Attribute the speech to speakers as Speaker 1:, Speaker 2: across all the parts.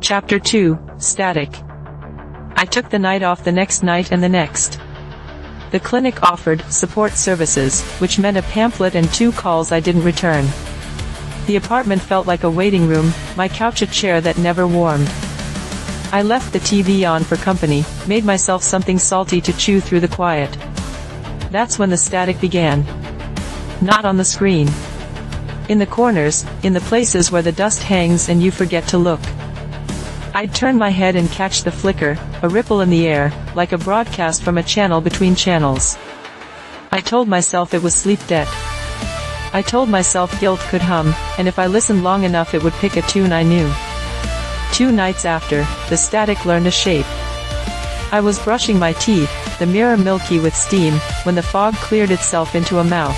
Speaker 1: Chapter 2, Static. I took the night off the next night and the next. The clinic offered support services, which meant a pamphlet and 2 calls I didn't return. The apartment felt like a waiting room, my couch a chair that never warmed. I left the TV on for company, made myself something salty to chew through the quiet. That's when the static began. Not on the screen. In the corners, in the places where the dust hangs and you forget to look. I'd turn my head and catch the flicker, a ripple in the air, like a broadcast from a channel between channels. I told myself it was sleep debt. I told myself guilt could hum, and if I listened long enough it would pick a tune I knew. 2 nights after, the static learned a shape. I was brushing my teeth, the mirror milky with steam, when the fog cleared itself into a mouth.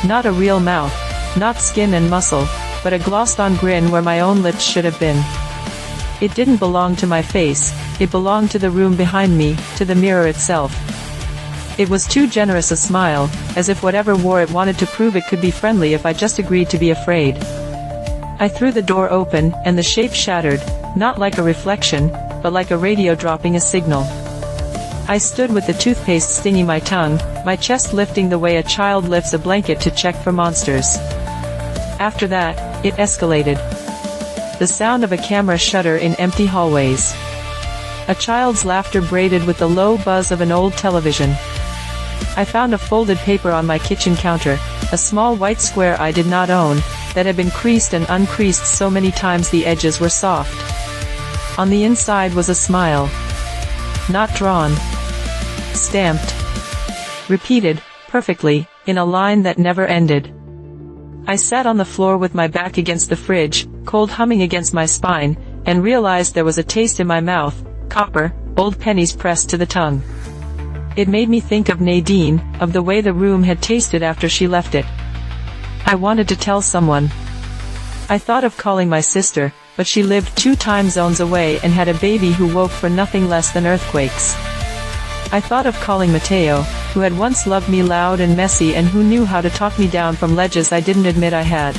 Speaker 1: Not a real mouth, not skin and muscle, but a glossed-on grin where my own lips should have been. It didn't belong to my face, it belonged to the room behind me, to the mirror itself. It was too generous a smile, as if whatever wore it wanted to prove it could be friendly if I just agreed to be afraid. I threw the door open, and the shape shattered, not like a reflection, but like a radio dropping a signal. I stood with the toothpaste stinging my tongue, my chest lifting the way a child lifts a blanket to check for monsters. After that, it escalated. The sound of a camera shutter in empty hallways. A child's laughter braided with the low buzz of an old television. I found a folded paper on my kitchen counter, a small white square I did not own, that had been creased and uncreased so many times the edges were soft. On the inside was a smile. Not drawn. Stamped. Repeated, perfectly, in a line that never ended. I sat on the floor with my back against the fridge, cold humming against my spine, and realized there was a taste in my mouth, copper, old pennies pressed to the tongue. It made me think of Nadine, of the way the room had tasted after she left it. I wanted to tell someone. I thought of calling my sister, but she lived 2 time zones away and had a baby who woke for nothing less than earthquakes. I thought of calling Mateo, who had once loved me loud and messy and who knew how to talk me down from ledges I didn't admit I had.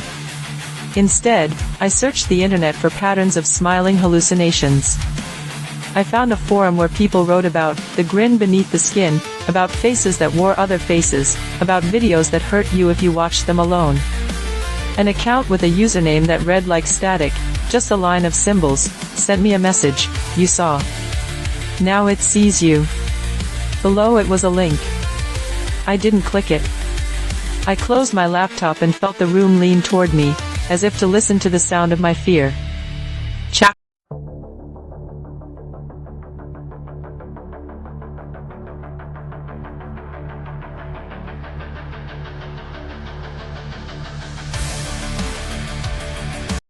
Speaker 1: Instead, I searched the internet for patterns of smiling hallucinations. I found a forum where people wrote about the grin beneath the skin, about faces that wore other faces, about videos that hurt you if you watched them alone. An account with a username that read like static, just a line of symbols, sent me a message, "You saw. Now it sees you." Below it was a link. I didn't click it. I closed my laptop and felt the room lean toward me, as if to listen to the sound of my fear.